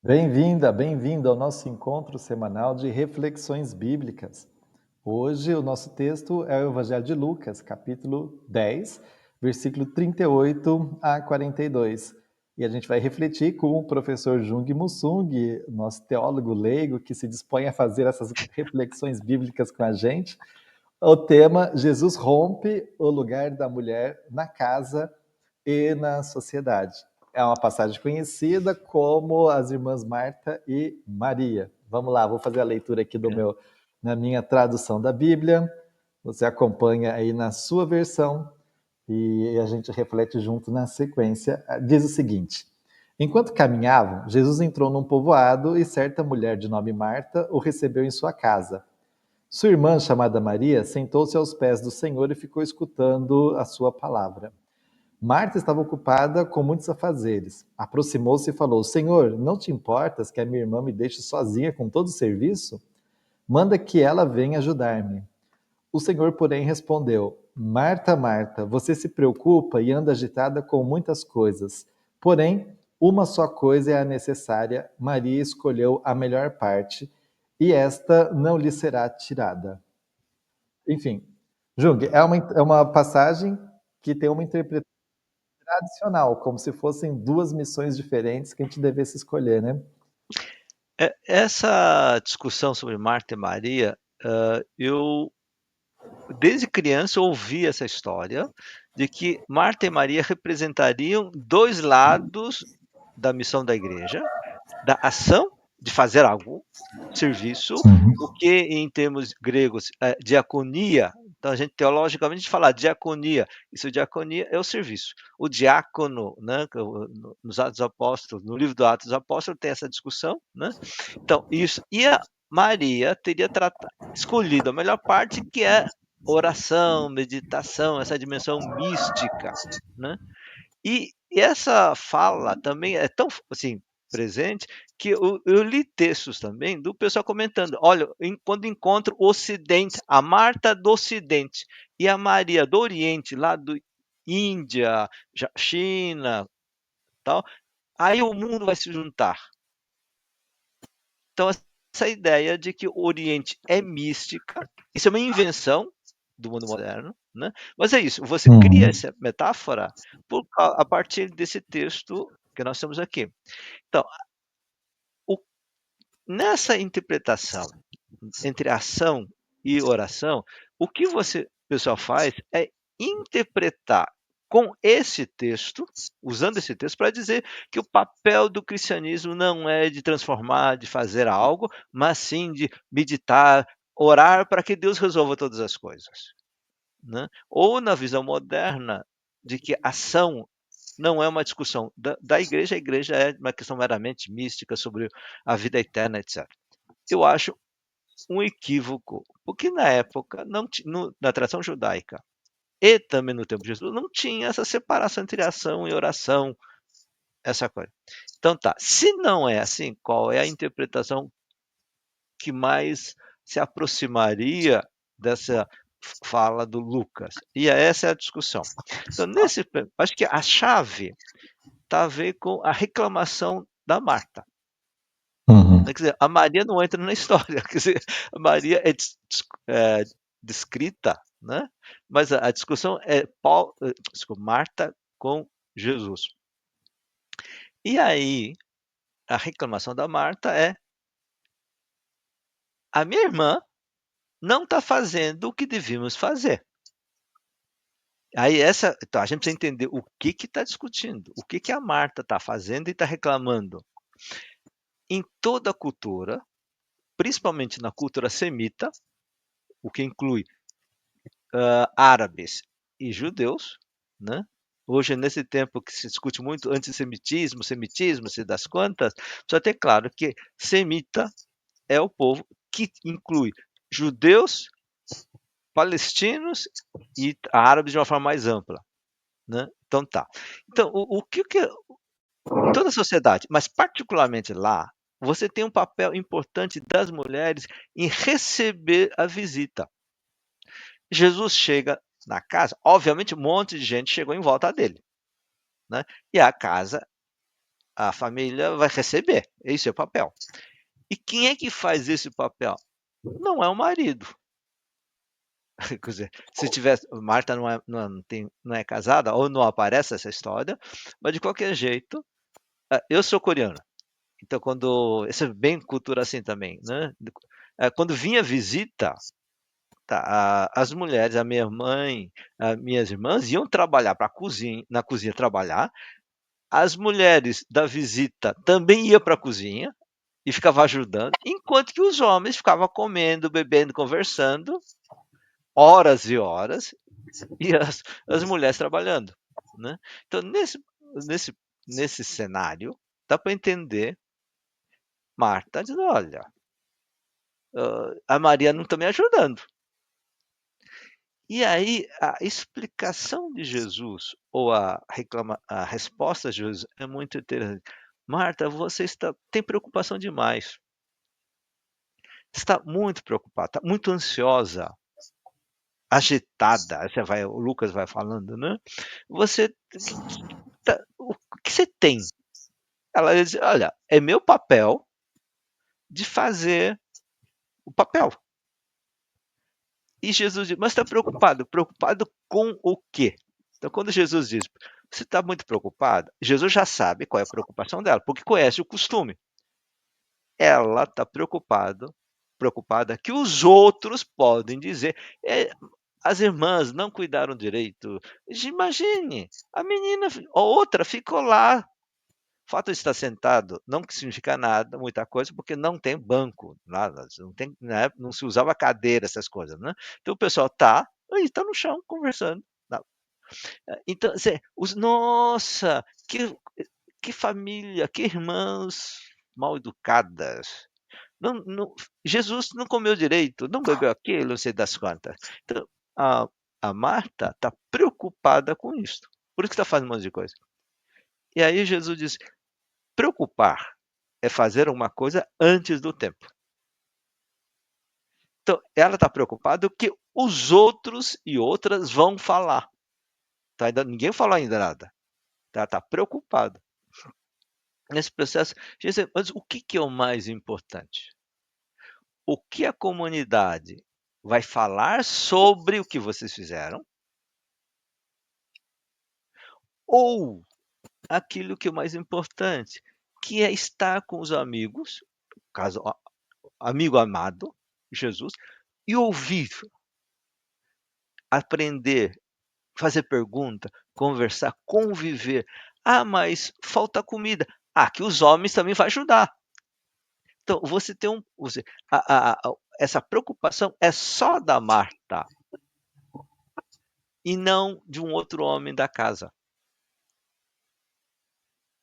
Bem-vinda, bem-vindo ao nosso encontro semanal de reflexões bíblicas. Hoje o nosso texto é o Evangelho de Lucas, capítulo 10, versículo 38 a 42. E a gente vai refletir com o professor Jung Musung, nosso teólogo leigo que se dispõe a fazer essas reflexões bíblicas com a gente. O tema: Jesus rompe o lugar da mulher na casa e na sociedade. É uma passagem conhecida como as irmãs Marta e Maria. Vamos lá, vou fazer a leitura aqui na minha tradução da Bíblia. Você acompanha aí na sua versão e a gente reflete junto na sequência. Diz o seguinte: enquanto caminhavam, Jesus entrou num povoado e certa mulher de nome Marta o recebeu em sua casa. Sua irmã, chamada Maria, sentou-se aos pés do Senhor e ficou escutando a sua palavra. Marta estava ocupada com muitos afazeres. Aproximou-se e falou: Senhor, não te importas que a minha irmã me deixe sozinha com todo o serviço? Manda que ela venha ajudar-me. O Senhor, porém, respondeu: Marta, Marta, você se preocupa e anda agitada com muitas coisas. Porém, uma só coisa é a necessária. Maria escolheu a melhor parte e esta não lhe será tirada. Enfim, Jung, é uma passagem que tem uma interpretação tradicional, como se fossem duas missões diferentes que a gente devesse escolher, né? Essa discussão sobre Marta e Maria, eu desde criança eu ouvi essa história de que Marta e Maria representariam dois lados da missão da igreja, da ação de fazer algo, serviço, o que em termos gregos é diaconia. Então a gente teologicamente fala diaconia. Isso diaconia é o serviço. O diácono, né, nos Atos dos Apóstolos, no livro do Atos dos Apóstolos tem essa discussão, né? Então isso e a Maria teria escolhido a melhor parte, que é oração, meditação, essa dimensão mística, né? E essa fala também é tão assim presente que eu li textos também do pessoal comentando: olha, quando encontro o Ocidente, a Marta do Ocidente e a Maria do Oriente, lá do Índia, China, tal, aí o mundo vai se juntar. Então, essa ideia de que o Oriente é mística, isso é uma invenção do mundo moderno, né? Mas é isso, você cria Uhum. essa metáfora a partir desse texto que nós temos aqui. Então, o, nessa interpretação entre ação e oração, o que o pessoal faz é interpretar com esse texto, usando esse texto, para dizer que o papel do cristianismo não é de transformar, de fazer algo, mas sim de meditar, orar para que Deus resolva todas as coisas, né? Ou na visão moderna de que ação não é uma discussão da igreja, a igreja é uma questão meramente mística sobre a vida eterna, etc. Eu acho um equívoco, porque na época, na tradição judaica e também no tempo de Jesus, não tinha essa separação entre ação e oração, essa coisa. Então tá, se não é assim, qual é a interpretação que mais se aproximaria dessa fala do Lucas? E essa é a discussão. Então, acho que a chave está a ver com a reclamação da Marta. Uhum. Quer dizer, a Maria não entra na história, quer dizer, a Maria é descrita, né? Mas a discussão é desculpa, Marta com Jesus. E aí, a reclamação da Marta é: a minha irmã não está fazendo o que devíamos fazer. Aí então a gente precisa entender o que está discutindo, o que a Marta está fazendo e está reclamando. Em toda a cultura, principalmente na cultura semita, o que inclui árabes e judeus, né? Hoje, nesse tempo que se discute muito antissemitismo, semitismo, se das quantas, só ter claro que semita é o povo que inclui judeus, palestinos e árabes de uma forma mais ampla, né? Então tá. Então, em toda a sociedade, mas particularmente lá, você tem um papel importante das mulheres em receber a visita. Jesus chega na casa, obviamente um monte de gente chegou em volta dele, né? E a casa a família vai receber, esse é o papel. E quem é que faz esse papel? Não é o marido. Quer dizer, se tivesse, Marta não é casada, ou não aparece essa história, mas de qualquer jeito, eu sou coreano. Então, isso é bem cultura assim também, né? Quando vinha visita, tá, as mulheres, a minha mãe, as minhas irmãs iam trabalhar na cozinha trabalhar. As mulheres da visita também iam para a cozinha e ficavam ajudando, enquanto que os homens ficavam comendo, bebendo, conversando, horas e horas, e as mulheres trabalhando, né? Então, nesse, nesse cenário, dá para entender Marta dizendo: olha, a Maria não está me ajudando. E aí, a explicação de Jesus, ou a resposta de Jesus é muito interessante. Marta, você tem preocupação demais. Está muito preocupada, está muito ansiosa, agitada. O Lucas vai falando, né? Você, o que você tem? Ela diz: olha, é meu papel de fazer o papel. E Jesus diz: mas está preocupado? Preocupado com o quê? Então, quando Jesus diz: você está muito preocupado, Jesus já sabe qual é a preocupação dela, porque conhece o costume. Ela está preocupada que os outros podem dizer. As irmãs não cuidaram direito. Imagine, a menina, a outra ficou lá. O fato de estar sentado não significa nada, muita coisa, porque não tem banco, nada, não, tem, né, não se usava cadeira, essas coisas. Né? Então o pessoal está no chão conversando. Tá? Então, nossa, que família, que irmãs mal educadas. Jesus não comeu direito, não bebeu aquilo, não sei das quantas. Então, a, a Marta está preocupada com isso. Por isso que está fazendo um monte de coisa. E aí Jesus diz: preocupar é fazer uma coisa antes do tempo. Então, ela está preocupada com o que os outros e outras vão falar. Tá? Ninguém falou ainda nada. Ela está preocupada. Nesse processo, Jesus, mas o que é o mais importante? O que a comunidade vai falar sobre o que vocês fizeram? Ou aquilo que é o mais importante, que é estar com os amigos, caso amigo amado, Jesus, e ouvir, aprender, fazer pergunta, conversar, conviver. Ah, mas falta comida. Ah, que os homens também vão ajudar. Então, essa preocupação é só da Marta e não de um outro homem da casa.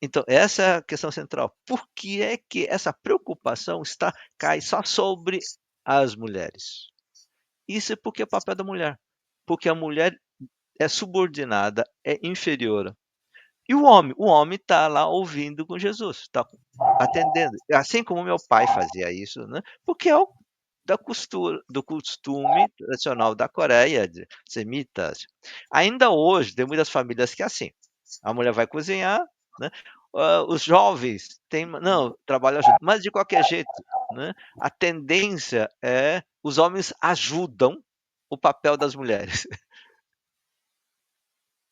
Então, essa é a questão central. Por que é que essa preocupação cai só sobre as mulheres? Isso é porque é o papel da mulher. Porque a mulher é subordinada, é inferior. E o homem está lá ouvindo com Jesus, está atendendo. Assim como meu pai fazia isso, né? Porque é do costume tradicional da Coreia, de semitas. Ainda hoje, tem muitas famílias que é assim. A mulher vai cozinhar, né? Os jovens não, trabalham junto. Mas de qualquer jeito, né? A tendência é os homens ajudam o papel das mulheres.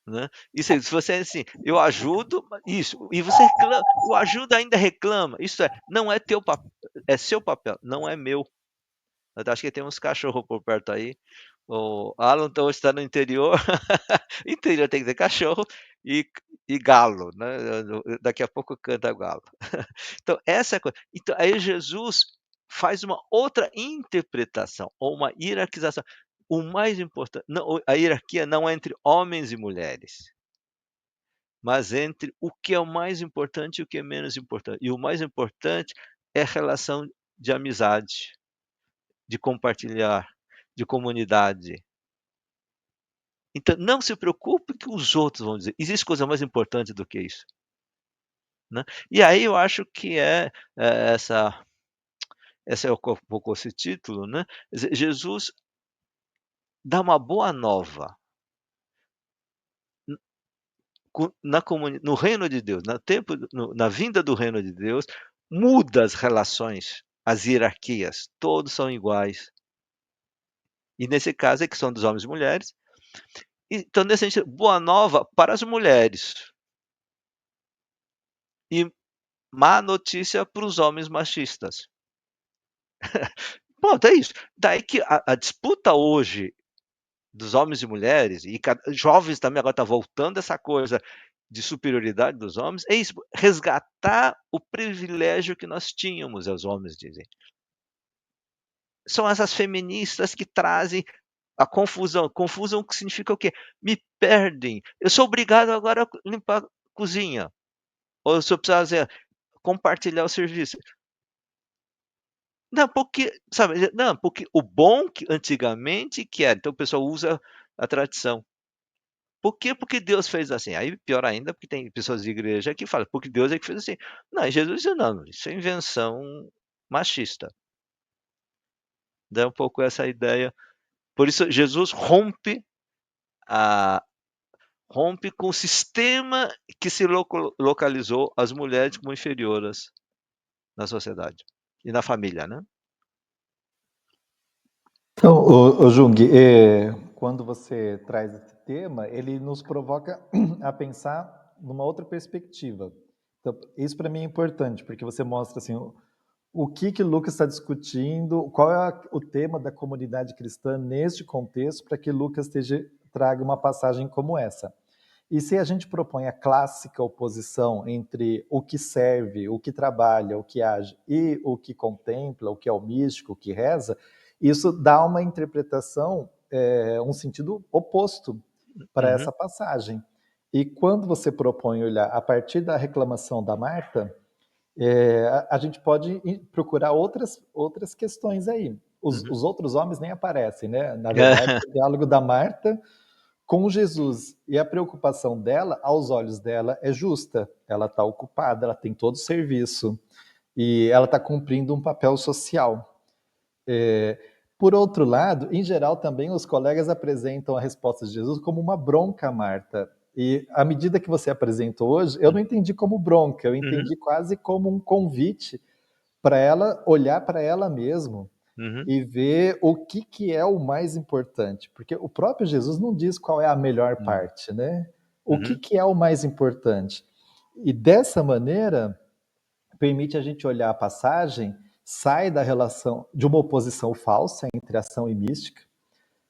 Né? Isso aí, se você é assim, eu ajudo, isso, e você reclama, o ajuda ainda reclama, isso não é teu papel, é seu papel, não é meu. Eu acho que tem uns cachorros por perto aí. O Alan então está no interior. Interior tem que ter cachorro e, e galo, né? Daqui a pouco canta galo. Então, essa é a coisa. Então, aí Jesus faz uma outra interpretação, ou uma hierarquização. O mais importante, não, a hierarquia não é entre homens e mulheres, mas entre o que é o mais importante e o que é menos importante. E o mais importante é a relação de amizade, de compartilhar, de comunidade. Então, não se preocupe que os outros vão dizer. Existe coisa mais importante do que isso. Né? E aí eu acho que essa é pouco esse título, né? Jesus dá uma boa nova. no reino de Deus, na vinda do reino de Deus, muda as relações, as hierarquias, todos são iguais. E nesse caso é que são dos homens e mulheres. Então, nesse sentido, boa nova para as mulheres e má notícia para os homens machistas. Pronto, é isso. Daí que a disputa hoje dos homens e mulheres, e jovens também agora está voltando essa coisa de superioridade dos homens, é isso, resgatar o privilégio que nós tínhamos, os homens dizem. São essas feministas que trazem a confusão. Confusão que significa o quê? Me perdem. Eu sou obrigado agora a limpar a cozinha. Ou se eu precisar compartilhar o serviço. Não, porque, sabe, não, porque o bom que antigamente que era, então o pessoal usa a tradição. Por quê? Porque Deus fez assim. Aí pior ainda, porque tem pessoas de igreja que falam, porque Deus é que fez assim. Não, Jesus disse, não, isso é invenção machista. Dá um pouco essa ideia. Por isso, Jesus a, rompe com o sistema que se localizou as mulheres como inferioras na sociedade e na família, né? Então, o Jung, quando você traz esse tema, ele nos provoca a pensar numa outra perspectiva. Então, isso para mim é importante, porque você mostra assim, o que Lucas está discutindo, qual é o tema da comunidade cristã neste contexto, para que Lucas traga uma passagem como essa. E se a gente propõe a clássica oposição entre o que serve, o que trabalha, o que age e o que contempla, o que é o místico, o que reza, isso dá uma interpretação, um sentido oposto para Uhum, essa passagem. E quando você propõe olhar a partir da reclamação da Marta, a gente pode procurar outras questões aí. uhum. Os outros homens nem aparecem, né? Na verdade, o diálogo da Marta com Jesus. E a preocupação dela, aos olhos dela, é justa. Ela está ocupada, ela tem todo o serviço e ela está cumprindo um papel social. É, por outro lado, em geral, também os colegas apresentam a resposta de Jesus como uma bronca a Marta. E à medida que você apresentou hoje, eu não entendi como bronca, eu Uhum, entendi quase como um convite para ela olhar para ela mesma uhum, e ver o que é o mais importante, porque o próprio Jesus não diz qual é a melhor uhum, parte, né? O uhum, que é o mais importante? E dessa maneira permite a gente olhar a passagem, sai da relação de uma oposição falsa entre ação e mística,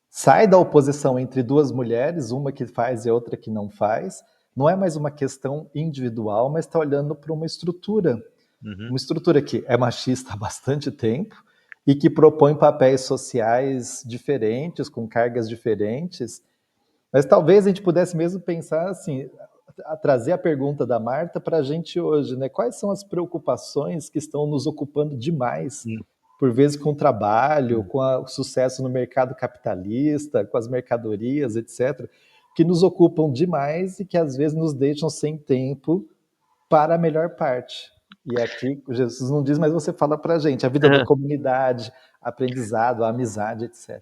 sai da oposição entre duas mulheres, uma que faz e outra que não faz. Não é mais uma questão individual, mas está olhando para uhum, uma estrutura que é machista há bastante tempo e que propõe papéis sociais diferentes, com cargas diferentes. Mas talvez a gente pudesse mesmo pensar assim, trazer a pergunta da Marta para a gente hoje, né? Quais são as preocupações que estão nos ocupando demais, uhum, por vezes com o trabalho, uhum. com o sucesso no mercado capitalista, com as mercadorias, etc., que nos ocupam demais e que às vezes nos deixam sem tempo para a melhor parte. E aqui Jesus não diz, mas você fala para a gente, a vida da comunidade, aprendizado, a amizade, etc.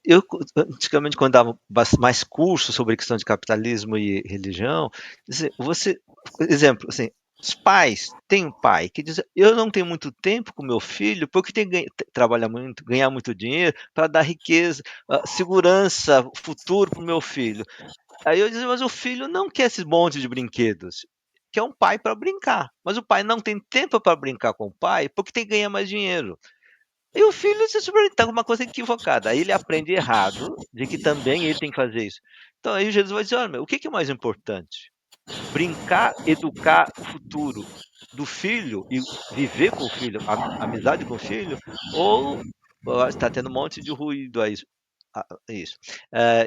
Eu, antigamente, quando dava mais curso sobre questão de capitalismo e religião, exemplo, assim, os pais, tem um pai que diz, eu não tenho muito tempo com meu filho, porque tem que trabalhar muito, ganhar muito dinheiro para dar riqueza, segurança, futuro para o meu filho. Aí eu dizia, mas o filho não quer esses monte de brinquedos, quer um pai para brincar, mas o pai não tem tempo para brincar com o pai porque tem que ganhar mais dinheiro. E o filho se está com uma coisa equivocada. Aí ele aprende errado, de que também ele tem que fazer isso. Então aí Jesus vai dizer: olha, meu, o que é mais importante? Brincar, educar o futuro do filho e viver com o filho, amizade com o filho, ou está tendo um monte de ruído aí. Isso.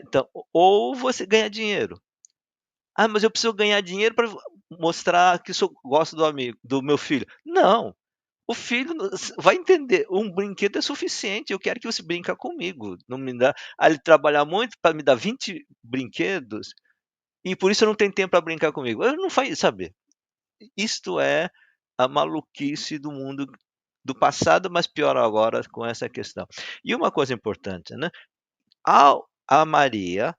Então, ou você ganha dinheiro. Ah, mas eu preciso ganhar dinheiro para mostrar que gosto do amigo, do meu filho. Não, o filho vai entender, um brinquedo é suficiente, eu quero que você brinca comigo, não me dá ele trabalhar muito para me dar 20 brinquedos, e por isso não tem tempo para brincar comigo. Eu não faz sabe, isto é a maluquice do mundo do passado, mas pior agora com essa questão. E uma coisa importante, né, a Maria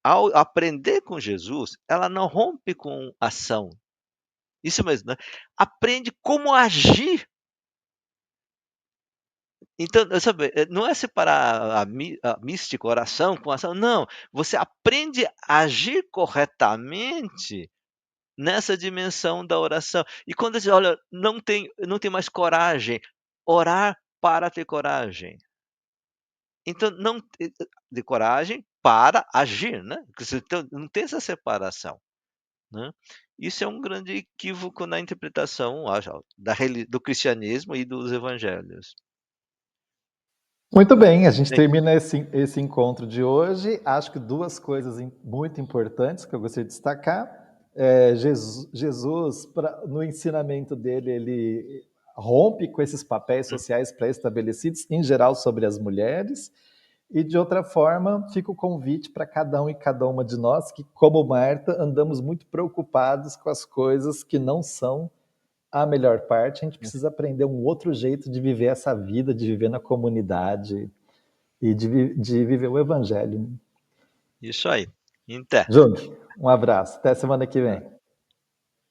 ao aprender com Jesus, ela não rompe com ação. Isso mesmo, né. Aprende como agir. Então, sabe, não é separar a mística, a oração com a ação, não. Você aprende a agir corretamente nessa dimensão da oração. E quando você olha, não tem mais coragem, orar para ter coragem. Então não de coragem para agir, né, porque você então não tem essa separação, né. Isso é um grande equívoco na interpretação, acho, do cristianismo e dos evangelhos. Muito bem, a gente Sim. termina esse encontro de hoje. Acho que duas coisas muito importantes que eu gostaria de destacar. Jesus, no ensinamento dele, ele rompe com esses papéis Hum, sociais pré-estabelecidos, em geral sobre as mulheres. E de outra forma, fica o convite para cada um e cada uma de nós que, como Marta, andamos muito preocupados com as coisas que não são a melhor parte. A gente hum. precisa aprender um outro jeito de viver essa vida, de viver na comunidade e de viver o evangelho. Isso aí. Até. Júnior, um abraço. Até semana que vem.